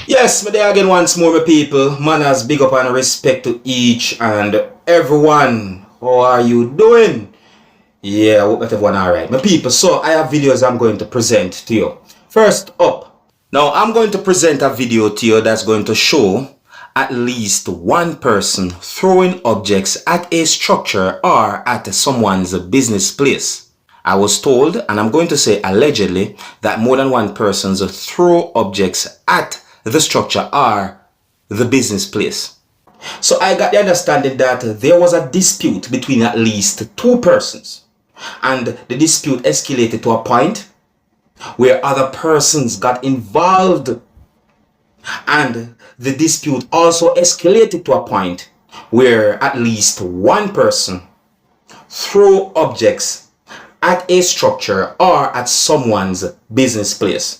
Yes, me there again once more, my people. Manners, big up and respect to each and everyone. How are you doing? Yeah, I hope that everyone alright. My people, so I have videos I'm going to present to you. First up, now I'm going to present a video to you that's going to show at least one person throwing objects at a structure or at someone's business place. I was told, and I'm going to say allegedly, that more than one person throw objects at the structure or the business place. So I got the understanding that there was a dispute between at least two persons, and the dispute escalated to a point where other persons got involved, and the dispute also escalated to a point where at least one person threw objects at a structure or at someone's business place.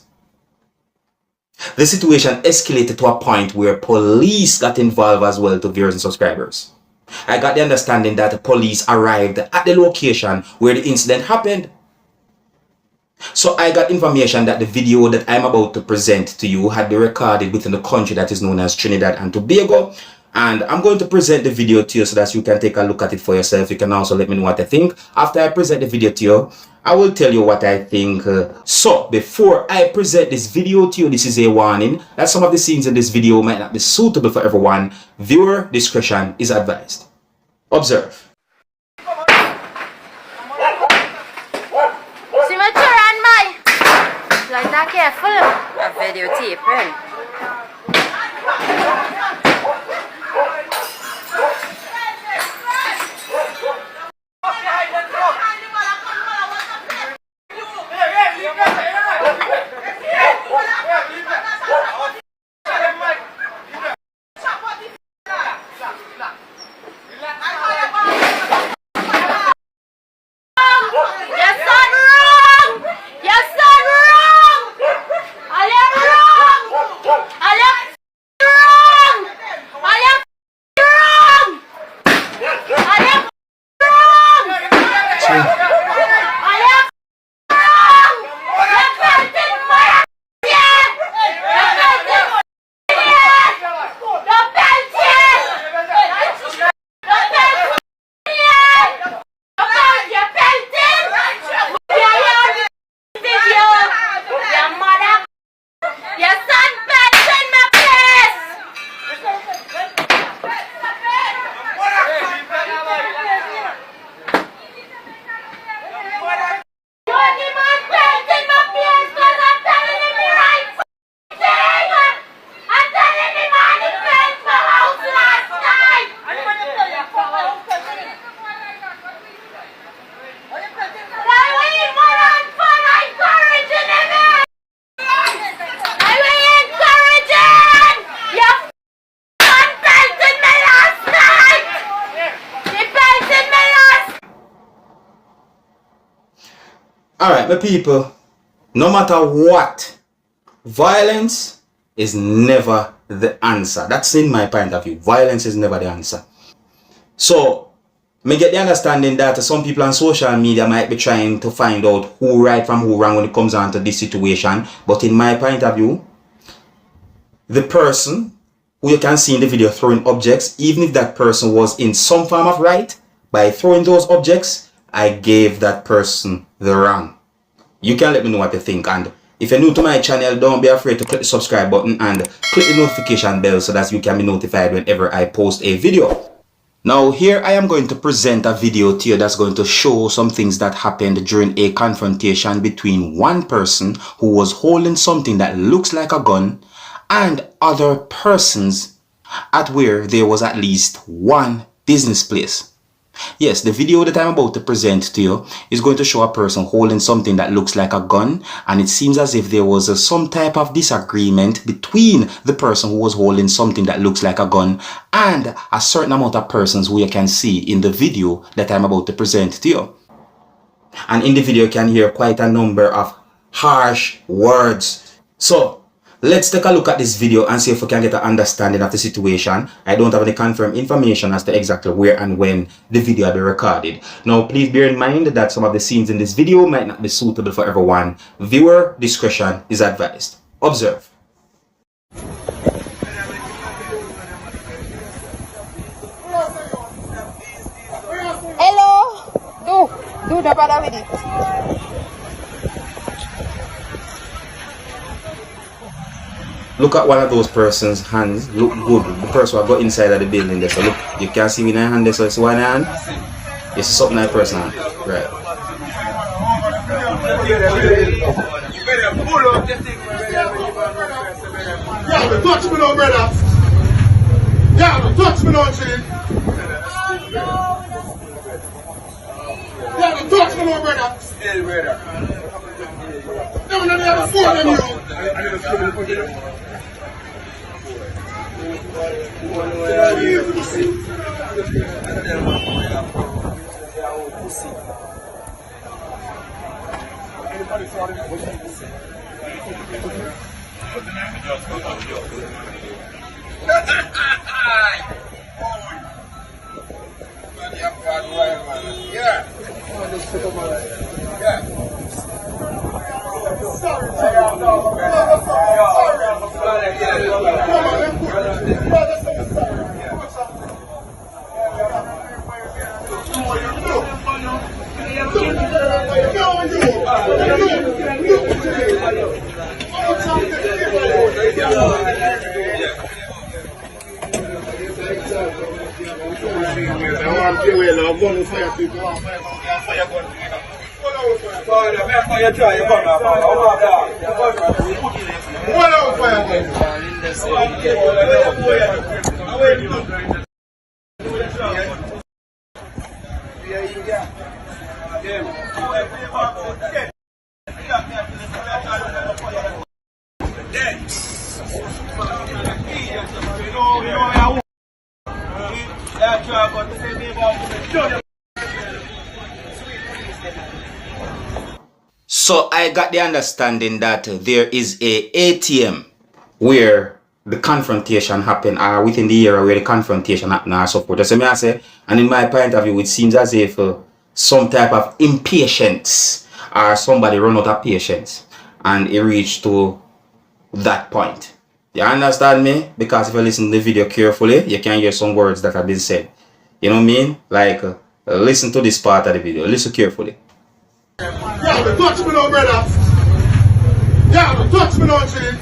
The situation escalated to a point where police got involved as well, to viewers and subscribers. I got the understanding that the police arrived at the location where the incident happened. So I got information that the video that I'm about to present to you had been recorded within the country that is known as Trinidad and Tobago. And I'm going to present the video to you so that you can take a look at it for yourself. You can also let me know what I think. After I present the video to you, I will tell you what I think. So before I present this video to you, this is a warning that some of the scenes in this video might not be suitable for everyone. Viewer discretion is advised. Observe. See my turn, my. Like that careful. A videotape, right? Alright, my people, no matter what, violence is never the answer. That's in my point of view. Violence is never the answer. So, me get the understanding that some people on social media might be trying to find out who right from who wrong when it comes down to this situation. But in my point of view, the person who you can see in the video throwing objects, even if that person was in some form of right, by throwing those objects, I gave that person the wrong. You can let me know what you think, and if you're new to my channel, don't be afraid to click the subscribe button and click the notification bell so that you can be notified whenever I post a video. Now here I am going to present a video to you that's going to show some things that happened during a confrontation between one person who was holding something that looks like a gun and other persons at where there was at least one business place. Yes, the video that I'm about to present to you is going to show a person holding something that looks like a gun, and it seems as if there was some type of disagreement between the person who was holding something that looks like a gun and a certain amount of persons who you can see in the video that I'm about to present to you. And in the video you can hear quite a number of harsh words. So let's take a look at this video and see if we can get an understanding of the situation. I don't have any confirmed information as to exactly where and when the video will be recorded. Now, please bear in mind that some of the scenes in this video might not be suitable for everyone. Viewer discretion is advised. Observe. Do the brother with it. Look at one of those person's hands. Look good. The person will go inside of the building there. So look, you can see with their hand there. So it's one hand. You see something like person hand. Right. Yeah, touch me now, brother. Yeah, touch me now, Chili. Yeah, touch me now, brother. Still, brother. No, no, no, phone them, you. So I got the understanding that there is a ATM where the confrontation happened, or within the area where the confrontation happened, or so forth. That's what I say. And in my point of view, it seems as if some type of impatience or somebody run out of patience and it reached to that point. You understand me? Because if you listen to the video carefully, you can hear some words that have been said. You know what I mean? Like, listen to this part of the video. Listen carefully. Yeah, touch me now, brother. Yeah, touch me now, Chili.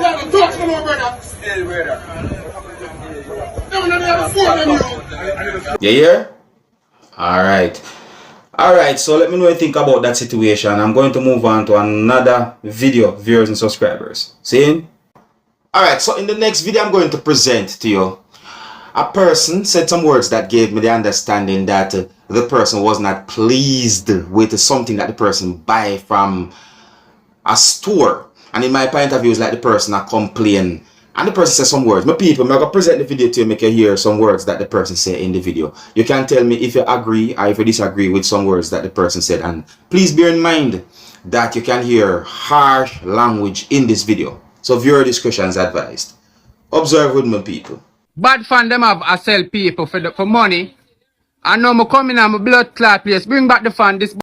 Yeah, touch me now, brother. Still, brother. No, no, no, phone them, you. You hear? Alright. Alright, so let me know what you think about that situation. I'm going to move on to another video, viewers and subscribers. See? Alright, so in the next video I'm going to present to you, a person said some words that gave me the understanding that the person was not pleased with something that the person buy from a store. And in my point of view, it's like the person a complain. And the person said some words. My people, I'm going to present the video to you, make you hear some words that the person said in the video. You can tell me if you agree or if you disagree with some words that the person said. And please bear in mind that you can hear harsh language in this video. So viewer discretion is advised. Observe with me, people. Bad fan them have I sell people for money. I know me come in and my blood clot place. Bring back the fan. This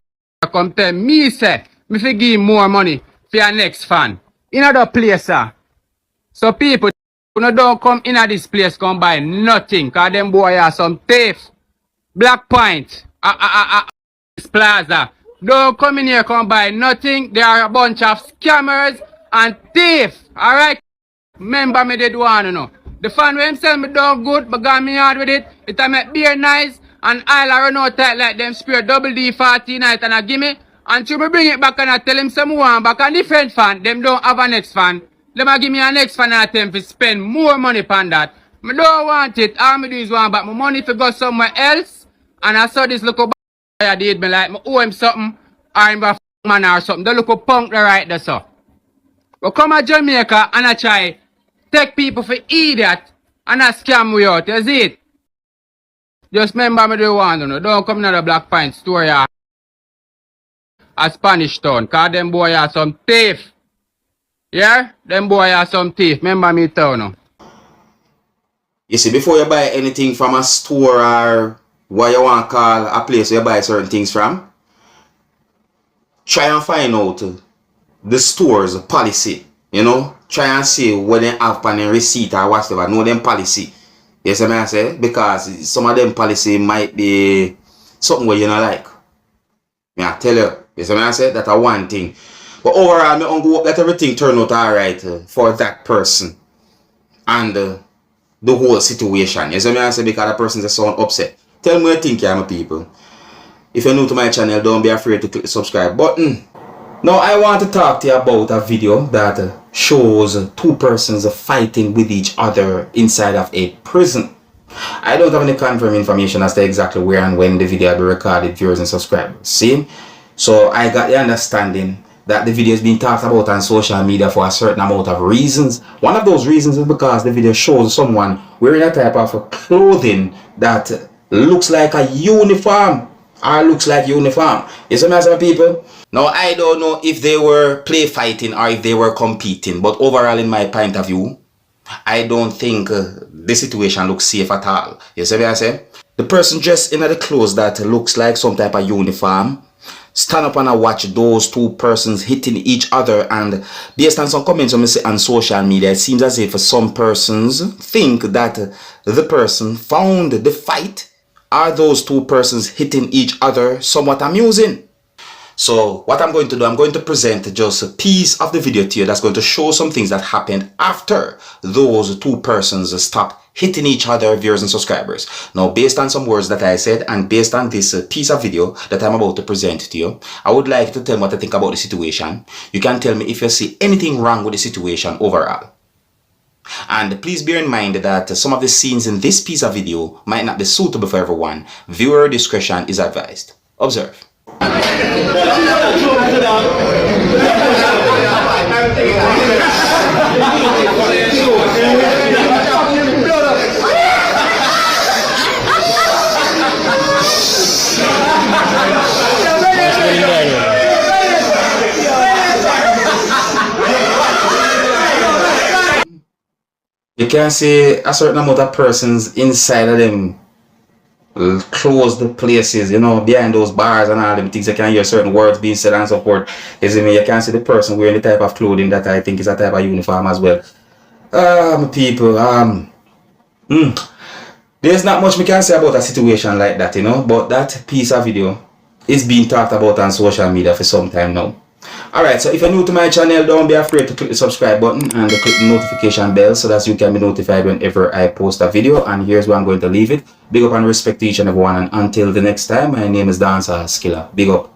come tell me say me fi give him more money for your next fan. In other place, sir. So people don't come in at this place come buy nothing. Cause them boy are some thief. Black Point. This plaza. Don't come in here come buy nothing. They are a bunch of scammers and thieves. Alright? Remember me did one, you know. The fan when him sell me dog good, but got me hard with it. It a make beer nice and I'll run out tight like them spray double D 40 night and I give me. Until me bring it back and I tell him some one back and different fan, them don't have a next fan. Them a give me a next fan and I tell him to spend more money upon that. Me don't want it. All me do is want back my money to go somewhere else. And I saw this little boy did me like me owe him something or him a man or something. The little punk there right there so. We come to Jamaica and I try take people for idiot and I scam we out, you see it? Just remember me do one, you know. Don't come in the Black Pine store here. A Spanish town, cause them boy are some thief. Yeah? Them boy are some thief. Remember me tell no. You see, before you buy anything from a store or what you want to call a place where you buy certain things from, try and find out the store's policy, you know. Try and see what they have on their receipt or whatever. Know them policy. Yes, I may say, because some of them policy might be something where you don't like. I tell you, yes, I may say, that's a one thing. But overall, I hope that everything turn out alright for that person and the whole situation. Yes, I may say, because the person is so upset. Tell me what you think, my people. If you're new to my channel, don't be afraid to click the subscribe button. Now, I want to talk to you about a video that shows two persons fighting with each other inside of a prison. I don't have any confirmed information as to exactly where and when the video will be recorded, viewers and subscribers. See? So I got the understanding that the video is being talked about on social media for a certain amount of reasons. One of those reasons is because the video shows someone wearing a type of clothing that looks like a uniform. Or looks like uniform. You see, my people? Now, I don't know if they were play fighting or if they were competing, but overall, in my point of view, I don't think the situation looks safe at all. You see what I say? The person dressed in the clothes that looks like some type of uniform stand up and I watch those two persons hitting each other, and based on some comments on social media, it seems as if some persons think that the person found the fight or those two persons hitting each other somewhat amusing. So what I'm going to do, I'm going to present just a piece of the video to you that's going to show some things that happened after those two persons stopped hitting each other, viewers and subscribers. Now, based on some words that I said and based on this piece of video that I'm about to present to you, I would like to tell me what I think about the situation. You can tell me if you see anything wrong with the situation overall. And please bear in mind that some of the scenes in this piece of video might not be suitable for everyone. Viewer discretion is advised. Observe. You can see a certain amount of persons inside of them closed places, you know, behind those bars and all them things. You can hear certain words being said and so forth. You see me? You can see the person wearing the type of clothing that I think is a type of uniform as well. People, there's not much we can say about a situation like that, you know, but that piece of video is being talked about on social media for some time now. Alright, so if you're new to my channel, don't be afraid to click the subscribe button and click the notification bell so that you can be notified whenever I post a video. And here's where I'm going to leave it. Big up and respect to each and everyone, and until the next time, my name is Dancehall Skilla. Big up.